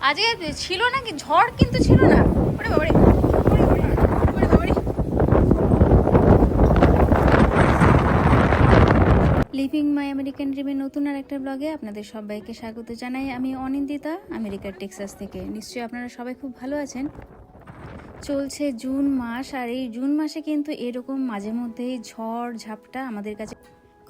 আজকে ছিল নাকি ঝড়, কিন্তু ছিল না। ওরে বাবারে, ওরে বাবারে, ওরে বাবারে। লিভিং মাই আমেরিকান ড্রিমের নতুন আর একটা ব্লগে আপনাদের সবাইকে স্বাগত জানাই। আমি অনিন্দিতা, আমেরিকার টেক্সাস থেকে। নিশ্চয়ই আপনারা সবাই খুব ভালো আছেন। চলছে জুন মাস, আর এই জুন মাসে কিন্তু এরকম মাঝে মধ্যেই ঝড় ঝাপটা আমাদের কাছে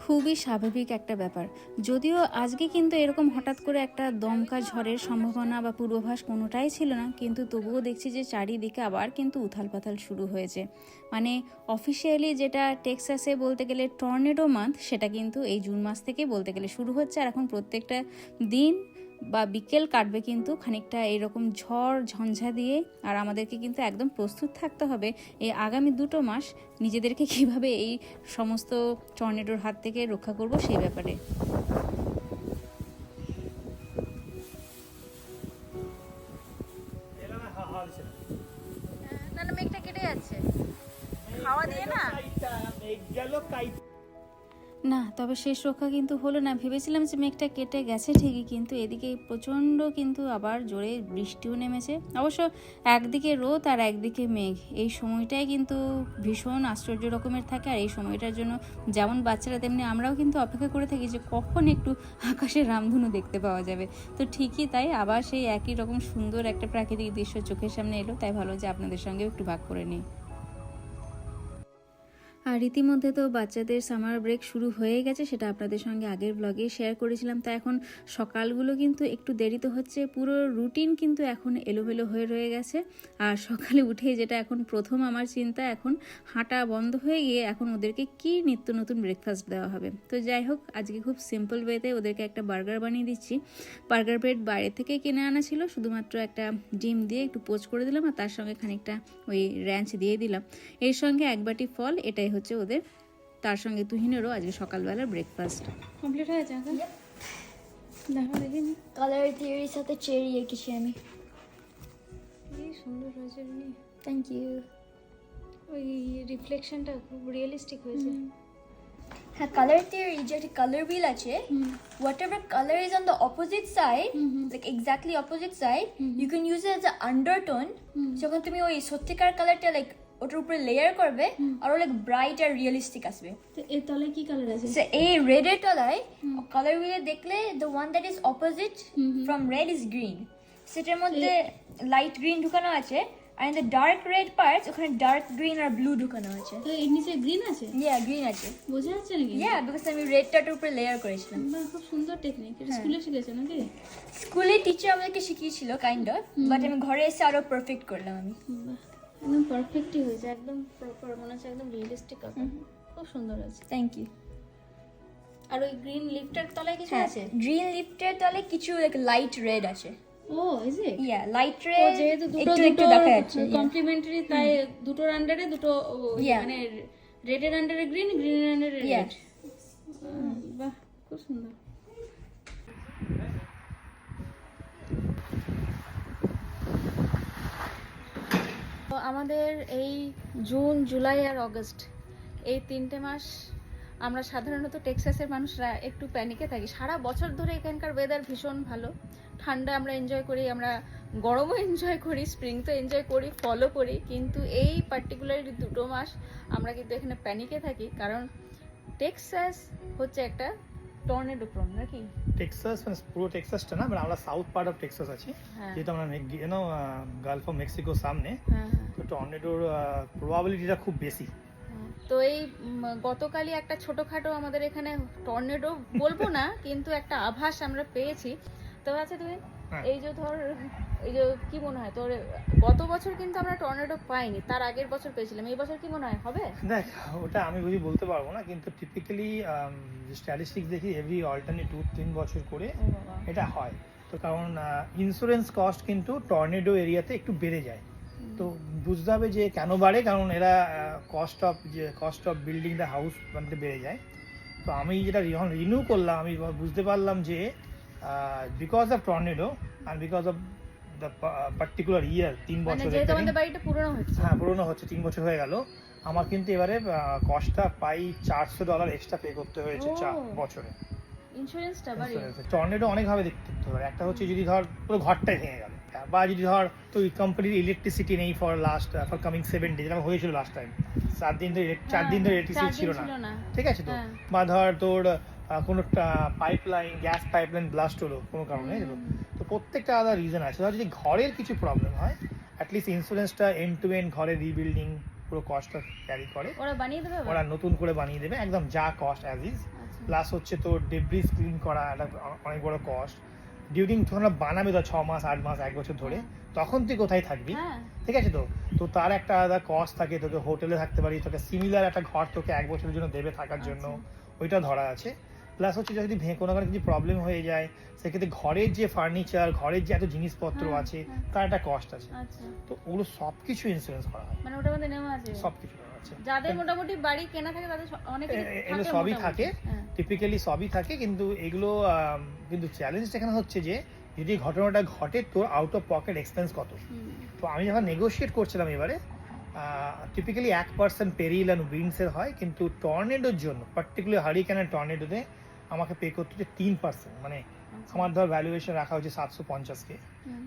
খুবই স্বাভাবিক একটা ব্যাপার। যদিও আজকে কিন্তু এরকম হঠাৎ করে একটা দমকা ঝড়ের সম্ভাবনা বা পূর্বাভাস কোনোটাই ছিল না, কিন্তু তবুও দেখছি যে চারিদিকে আবার কিন্তু উথাল পাথাল শুরু হয়েছে। মানে অফিসিয়ালি যেটা টেক্সাসে বলতে গেলে টর্নেডো মান্থ, সেটা কিন্তু এই জুন মাস থেকে বলতে গেলে শুরু হচ্ছে। আর এখন প্রত্যেকটা দিন বা বিকেল কাটবে কিন্তু খানিকটা এরকম ঝড় ঝঞ্ঝা দিয়ে। আর আমাদেরকে কিন্তু একদম প্রস্তুত থাকতে হবে এই আগামী 2 মাস নিজেদেরকে কিভাবে এই সমস্ত টর্নেডোর হাত থেকে রক্ষা করব সেই ব্যাপারে। না না, মেঘটা কেটে যাচ্ছে, হাওয়া দিয়ে না। না, তবে শেষ রক্ষা কিন্তু হলো না। ভেবেছিলাম যে মেঘটা কেটে গেছে ঠিকই, কিন্তু এদিকে প্রচণ্ড কিন্তু আবার জোরে বৃষ্টিও নেমেছে। অবশ্য একদিকে রোদ আর একদিকে মেঘ, এই সময়টাই কিন্তু ভীষণ আশ্চর্য রকমের থাকে। আর এই সময়টার জন্য যেমন বাচ্চারা তেমনি আমরাও কিন্তু অপেক্ষা করে থাকি যে কখন একটু আকাশের রামধনু দেখতে পাওয়া যাবে। তো ঠিকই তাই, আবার সেই একই রকম সুন্দর একটা প্রাকৃতিক দৃশ্য চোখের সামনে এলো, তাই ভালো যে আপনাদের সঙ্গেও একটু ভাগ করে নিই। আর রীতিমধ্যে তো বাচ্চাদের সামার ব্রেক শুরু হয়ে গেছে, সেটা আপনাদের সঙ্গে আগের ব্লগে শেয়ার করেছিলাম। তা এখন সকালগুলো কিন্তু একটু দেরিতে হচ্ছে, পুরো রুটিন কিন্তু এখন এলোমেলো হয়ে রয়ে গেছে। আর সকালে উঠে যেটা এখন প্রথম আমার চিন্তা, এখন হাঁটা বন্ধ হয়ে গিয়ে এখন ওদেরকে কি নিত্য নতুন ব্রেকফাস্ট দেওয়া হবে। তো যাই হোক, আজকে খুব সিম্পল ওয়েতে ওদেরকে একটা বার্গার বানিয়ে দিচ্ছি। বার্গার ব্রেড বাইরে থেকে কিনে আনা ছিল, শুধুমাত্র একটা ডিম দিয়ে একটু পোচ করে দিলাম, আর তার সঙ্গে খানিকটা ওই র্যাঞ্চ দিয়ে দিলাম। এর সঙ্গে এক বাটি ফল, এটাই হচ্ছে ওদের। তার সঙ্গে তুহিনেরও আজকে সকালবেলার ব্রেকফাস্ট কমপ্লিট হয়েছে। দেখো দেখি, কালার থিওরির সাথে চেরি এঁকেছি আমি। কি সুন্দর হয়েছে। Thank you. ওই রিফ্লেকশনটা খুব রিয়েলিস্টিক হয়েছে। হ্যাঁ, কালার থিওরি যে একটা কালার হুইল আছে, whatever color is on the opposite side, like exactly opposite side, you can use it as an undertone. যখন তুমি ওই সত্যিকার কালারটা লাইক ওটার উপরে লেয়ার করবে, আর লাইক ব্রাইট আর রিয়েলিস্টিক আসবে। তো এর তলায় কি কালার আছে? So এই রেড এর তলায় কালার হুইলে দেখলে the one that is opposite from red is green. সেটার মধ্যে লাইট গ্রিন ঢুকানো আছে, আর in the dark red parts ওখানে ডার্ক গ্রিন আর ব্লু ঢুকানো আছে। তো এর নিচে গ্রিন আছে? Yeah, গ্রিন আছে। বোঝা যাচ্ছে নাকি? Yeah, because আমি রেডটার উপরে লেয়ার করেছিলাম। বাহ, খুব সুন্দর টেকনিক। এটা স্কুলে শিখেছো নাকি? স্কুলে টিচার আমাদেরকে শিখিয়েছিল কাইন্ড অফ, বাট আমি ঘরে এসে আরো পারফেক্ট করলাম আমি। বাহ, একদম পারফেক্টই হয়েছে, একদম প্রপার মনে হচ্ছে, একদম রিয়েলিস্টিক কথা। খুব সুন্দর আছে। Thank you. আর ওই গ্রিন লিফটার তলায় কিছু আছে? গ্রিন লিফটের তলে কিছু লাইক লাইট রেড আছে। Oh, is it? Yeah, light ও, রেড যেহেতু দুটো একটু দুটো দেখা যাচ্ছে। কমপ্লিমেন্টারি, তাই দুটোর আন্ডারে দুটো, Yeah. মানে রেডের আন্ডারে গ্রিন, গ্রিনের আন্ডারে Yeah. রেড। বাহ, খুব সুন্দর। তো আমাদের এই জুন, জুলাই আর অগস্ট, এই 3টে মাস আমরা সাধারণত টেক্সাসের মানুষরা একটু প্যানিকে থাকি। সারা বছর ধরে এখানকার ওয়েদার ভীষণ ভালো, ঠান্ডা আমরা এনজয় করি, আমরা গরমও এনজয় করি, স্প্রিং তো এনজয় করি, ফলও করি, কিন্তু এই পার্টিকুলারলি 2 মাস আমরা কিন্তু এখানে প্যানিকে থাকি, কারণ টেক্সাস হচ্ছে একটা টর্নেডো প্রোন নাকি? টেক্সাস মানে পুরো টেক্সাসটা না, মানে আমরা সাউথ পার্ট অফ টেক্সাস আছি, যেহেতু আমরা গালফ অফ মেক্সিকোর সামনে, তো টর্নেডোর প্রবাবিলিটিটা খুব বেশি। তো এই গতকালই একটা ছোটখাটো আমাদের এখানে টর্নেডো বলবো না, কিন্তু একটা আভাস আমরা পেয়েছি। তো আচ্ছা তুমি এই যে ধর, এই যে কি মনে হয় তোর, গত বছর কিন্তু আমরা টর্নেডো পাইনি, তার আগের বছর পেয়েছিলাম, এই বছর কি মনে হয় হবে? দেখ, ওটা আমি বুঝি বলতে পারবো না, কিন্তু টিপিক্যালি স্ট্যাটিস্টিক্স দেখি এভরি অল্টারনেট 2-3 বছর করে এটা হয়। তো কারণ ইন্স্যুরেন্স কস্ট কিন্তু টর্নেডো এরিয়াতে একটু বেড়ে যায়। তো বুঝতে হবে যে কেন বাড়ে, কারণ এরা cost of building the house মানে বেড়ে যায়। তো আমি যেটা যখন রিনিউ করলাম, আমি বুঝতে পারলাম যে because of tornado and because of the particular year, 3 বছর হ্যাঁ পুরোনো হচ্ছে, 3 বছর হয়ে গেল, আমার কিন্তু এবারে কস্টটা পাই $400 এক্সট্রা পে করতে হয়েছে বছরে। ইন্স্যুরেন্সটা বাড়ি টর্নেডো অনেকভাবে দেখতে পারে। একটা হচ্ছে যদি ধর পুরো ঘরটাই ভেঙে গেল, বা যদি ধর তুই কোম্পানির ইলেকট্রিসিটি নেই ফর কামিং 7 ডে, যেটা হয়েছিল লাস্ট টাইম, 4 দিন ধরে ইলেকট্রিসিটি ছিল না, ঠিক আছে তো, হ্যাঁ। বা ধর তোর কোনো পাইপলাইন, গ্যাস পাইপলাইন ব্লাস্ট হলো কোনো কারণে, তো প্রত্যেকটা আলাদা রিজন আছে। ধর যদি ঘরের কিছু প্রবলেম হয়, অ্যাটলিস্ট ইন্স্যুরেন্সটা এন্ড টু এন্ড ঘরের রিবিল্ডিং পুরো কস্টটা ক্যারি করে, ওরা বানিয়ে দেবে ওরা নতুন করে বানিয়ে দেবে একদম যা কস্ট অ্যাজ ইজ। প্লাস হচ্ছে তোর ডেব্রিজ ক্লিন করা একটা অনেক বড় কস্ট। ডিউরিং তখন বানাবে তো 6 মাস 8 মাস 1 বছর ধরে, তখন তুই কোথায় থাকবি, হ্যাঁ ঠিক আছে তো, তো তার একটা আলাদা কস্ট থাকে। তোকে হোটেলে থাকতে পারি, তোকে সিমিলার একটা ঘর তোকে 1 বছরের জন্য দেবে থাকার জন্য, ওইটা ধরা আছে। প্লাস হচ্ছে যদি কোনো কারণে কিছু প্রবলেম হয়ে যায়, সেক্ষেত্রে ঘরের যে ফার্নিচার, ঘরের যে এত জিনিসপত্র আছে, তার একটা কস্ট আছে। আচ্ছা, তো ওগুলো সব কিছু ইন্স্যুরেন্স করা হয়, মানে ওটার মধ্যে নেওয়া আছে সব কিছু করা আছে। যাদের মোটামুটি বাড়ি কেনা থাকে তাদের অনেক এগুলো সবই থাকে, টিপিক্যালি সবই থাকে। কিন্তু এগুলো কিন্তু চ্যালেঞ্জটা এখানে হচ্ছে যে যদি ঘটনাটা ঘটে তোর আউট অফ পকেট এক্সপেন্স কত। তো আমি যখন নেগোশিয়েট করছিলাম এবারে, টিপিক্যালি 1% পেরিল অ্যান্ড উইন্ডসের হয়, কিন্তু টর্নেডোর জন্য পার্টিকুলার হারিকেন আর টর্নেডোতে আমাকে পে করতে হচ্ছে 3%। মানে আমার ধর ভ্যালুয়েশন রাখা হচ্ছে 750K,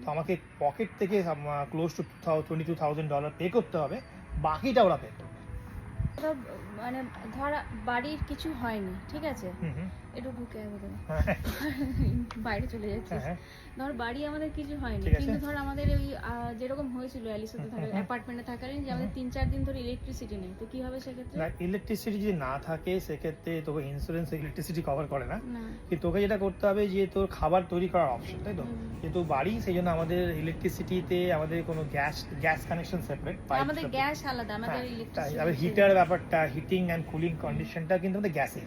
তো আমাকে পকেট থেকে ক্লোজ টু $22,000 পে করতে হবে, বাকিটা ওরা পে করবে। মানে ধর বাড়ির কিছু হয়নি, ঠিক আছে, একটু ঢুকে বাইরে চলে যাচ্ছে, ধর বাড়ি আমাদের কিছু হয়নি, কিন্তু ধর আমাদের ওই যেরকম হয়েছিল অ্যালিসাতে ধর অ্যাপার্টমেন্টে থাকাকালীন যে আমাদের 3-4 দিন ধরে ইলেকট্রিসিটি নেই, তো কি হবে সেক্ষেত্রে? ইলেকট্রিসিটি যদি না থাকে সেক্ষেত্রে তোকে ইন্স্যুরেন্স ইলেকট্রিসিটি কভার করে না, কিন্তু তোকে যেটা করতে হবে যে তোর খাবার তৈরি করার অপশন, তাই তো, যেহেতু বাড়ি সেই জন্য আমাদের ইলেকট্রিসিটিতে আমাদের কোনো গ্যাস কানেকশন সেপারেট, আমাদের গ্যাস আলাদা, আমাদের ইলেকট্রিসিটি, আবার হিটার ব্যাপারটা, হিটিং অ্যান্ড কুলিং কন্ডিশনটা কিন্তু আমাদের গ্যাসে।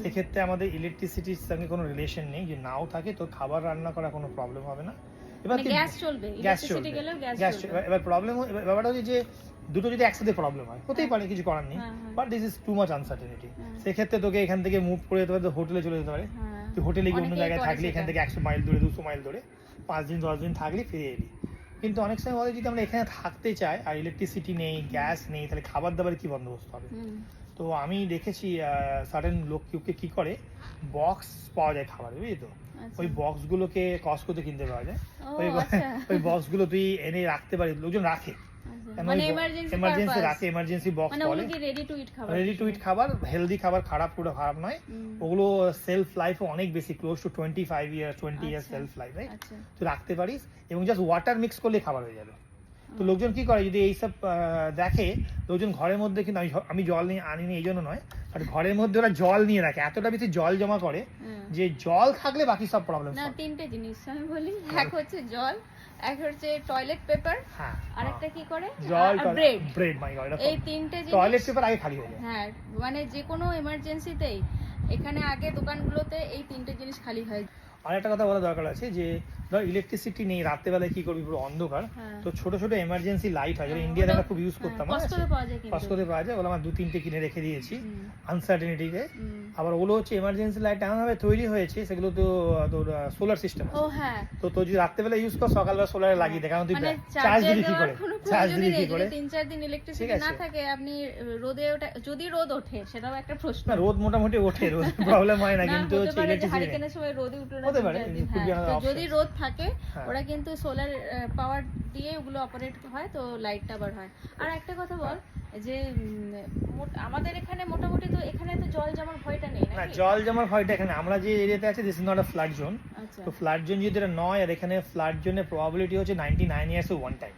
সেক্ষেত্রে আমাদের ইলেকট্রিসিটির সঙ্গে কোনো রিলেশন নেই, যে নাও থাকে তো খাবার রান্না করা কোনো প্রবলেম হবে না। এবার গ্যাস চলবে, ইলেকট্রিসিটি গেলেও গ্যাস চলবে। এবার প্রবলেম ব্যাপারটা হচ্ছে যে দুটো যদি একসাথে প্রবলেম হয়, হতেই পারে, কিছু করার নেই, but this is too much uncertainty. সেক্ষেত্রে তোকে এখান থেকে মুভ করে যেতে পারে, হোটেলে চলে যেতে পারে, তুই হোটেলে গিয়ে অন্য জায়গায় থাকলি, এখান থেকে 100 মাইল দূরে 200 মাইল দূরে 5 দিন 10 দিন থাকলি, ফিরে এলি। কিন্তু অনেক সময় বলে যদি আমরা এখানে থাকতে চাই আর ইলেকট্রিসিটি নেই, গ্যাস নেই, তাহলে খাবার দাবারের কি বন্দোবস্ত হবে? তো আমি দেখেছি সার্টেন লোক কি করে, বক্স পাওয়া যায় খাবার, বুঝলি তো, ওই বক্সগুলোকে কস্টকোতে কিনতে পাওয়া যায়, ওই বক্সগুলো তুই এনে রাখতে পারিস, লোকজন রাখে, মানে এমার্জেন্সি রাখে, এমার্জেন্সি বক্স বলে, রেডি টু ইট খাবার, হেলদি খাবার, পুরো খারাপ নয়, ওগুলো সেলফ লাইফ অনেক বেশি, close two 20 years self life, right? তুই রাখতে পারিস, এবং জাস্ট ওয়াটার মিক্স করলে খাবার হয়ে যাবে। তো লোকজন কি করে, যদি এইসব দেখে, লোকজন ঘরের মধ্যে, কিন্তু আমি জল নিয়ে আনিনি এই জন্য নয়, বাট ঘরের মধ্যে ওরা জল নিয়ে রাখে, এতটা বেশি জল জমা করে যে জল থাকলে বাকি সব প্রবলেম। না, 3টে জিনিস আমি বলি, এক হচ্ছে জল, এক হচ্ছে টয়লেট পেপার, আর একটা কি করে, জল, ব্রেড, মাই গড, এই 3টে জিনিস। টয়লেট পেপার আগে খালি হয়ে যায়, হ্যাঁ, মানে যে কোনো এমার্জেন্সিতেই এখানে আগে দোকানগুলোতে এই 3টে জিনিস খালি হয়। আর একটা কথা বলা দরকার আছে, যে ধর ইলেকট্রিসিটি নেই, রাত্রেবেলায় কি করবি, পুরো অন্ধকার, তো ছোট ছোট এমার্জেন্সি লাইট হয়, যেটা ইন্ডিয়াতে আমরা খুব ইউজ করতাম, কষ্টে পাওয়া যায়, ওগুলো আমার 2-3টে কিনে রেখে দিয়েছি আনসার্টেনিটিতে। আবার ওগুলো হচ্ছে এমার্জেন্সি লাইট এমনভাবে তৈরি হয়েছে, সেগুলো তো তোর সোলার সিস্টেম, তো তুই যদি রাত্রেবেলা ইউজ কর, সকালবেলা সোলারে লাগিয়ে দে, কারণ তুই চার্জ দিবি কি করে, 3-4 দিন ইলেকট্রিসিটি না থাকে, আপনি রোদে যদি রোদ ওঠে, সেটাও একটা প্রশ্ন। না, রোদ মোটামুটি ওঠে, রোদ প্রবলেম হয় না, কিন্তু হচ্ছে ইলেকট্রিসিটি হারিকেনের সময় রোদই উঠে না, হতে পারে, যদি রোদ থাকে ওরা কিন্তু সোলার পাওয়ার দিয়ে ওগুলো অপারেট হয়, তো লাইটটা আবার হয়। আর একটা কথা বল, যে আমাদের এখানে মোটামুটি তো এখানে তো জল জমার ভয়টা নেই, না, জল জমার ভয়টা এখানে আমরা যে এরিয়াতে আছে, this is not a flood zone. তো ফ্লাড জোন যদি এটা নয়, আর এখানে ফ্লাড জোনের প্রবাবিলিটি হচ্ছে 99 ইয়ার্স ওয়ান টাইম,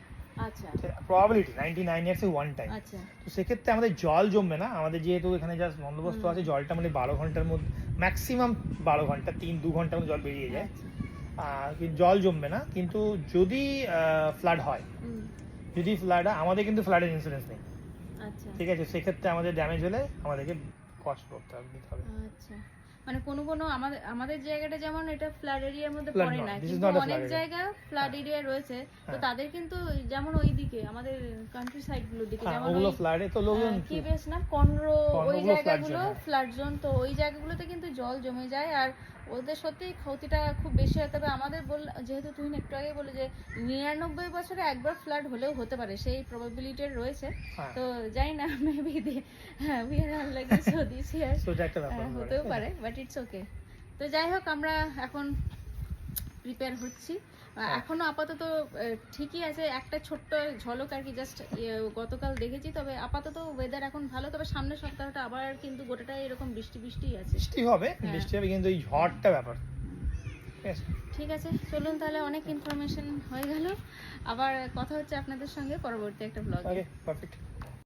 আচ্ছা, প্রবাবিলিটি 99 ইয়ার্স ওয়ান টাইম। আচ্ছা, তো সেক্ষেত্রে আমাদের জল জমবে না, আমাদের যেহেতু এখানে জাস্ট বন্দোবস্ত আছে, জলটা মানে 12 ঘন্টার মধ্যে, ম্যাক্সিমাম 12 ঘন্টা, 3-2 ঘন্টার মধ্যে জল বেরিয়ে যায়, জল জমবে না। কিন্তু যদি ফ্লাড হয়, আমাদের কিন্তু ফ্লাডের ইন্স্যুরেন্স নেই, ঠিক আছে, সেক্ষেত্রে আমাদের ড্যামেজ হলে আমাদেরকে কস্ট করতে হবে। আচ্ছা, মানে কোনো আমাদের জায়গাটা যেমন এটা ফ্লাড এরিয়ার মধ্যে পড়ে না, কিন্তু অনেক জায়গা ফ্লাড এরিয়া রয়েছে, তো তাদের কিন্তু যেমন ওইদিকে আমাদের কান্ট্রি সাইড গুলোর দিকে, যেমন ওগুলো ফ্লাডে তো লোকজন কি বেশ না, কনরো, ওই জায়গাগুলো ফ্লাড জোন, তো ওই জায়গাগুলোতে কিন্তু জল জমে যায়, আর ওদের সত্যি ক্ষতিটা খুব বেশি হয়। তবে আমাদের যেহেতু তুই একটু আগে বলে যে 99 বছরে একবার ফ্লাড হলেও হতে পারে, সেই প্রবাবিলিটি রয়েছে, তো জানি না, maybe we are unlucky, so this ইয়ার হতেও পারে, বাট ইটস ওকে। তো যাই হোক, আমরা এখন প্রিপেয়ার হচ্ছি, এখনো আপাতত ঠিকই আছে, একটা ছোট্ট ঝলক আর কি জাস্ট গতকাল দেখেছি, তবে আপাতত ওয়েদার এখন ভালো, তবে সামনের সপ্তাহটা আবার কিন্তু গোটাটাই এরকম বৃষ্টি বৃষ্টিই আছে। বৃষ্টি হবে কিন্তু এই ঝড়টা ব্যাপার। ঠিক আছে, ঠিক আছে, চলুন তাহলে, অনেক ইনফরমেশন হয়ে গেল, আবার কথা হচ্ছে আপনাদের সঙ্গে পরবর্তী একটা ব্লগে। ওকে, পারফেক্ট।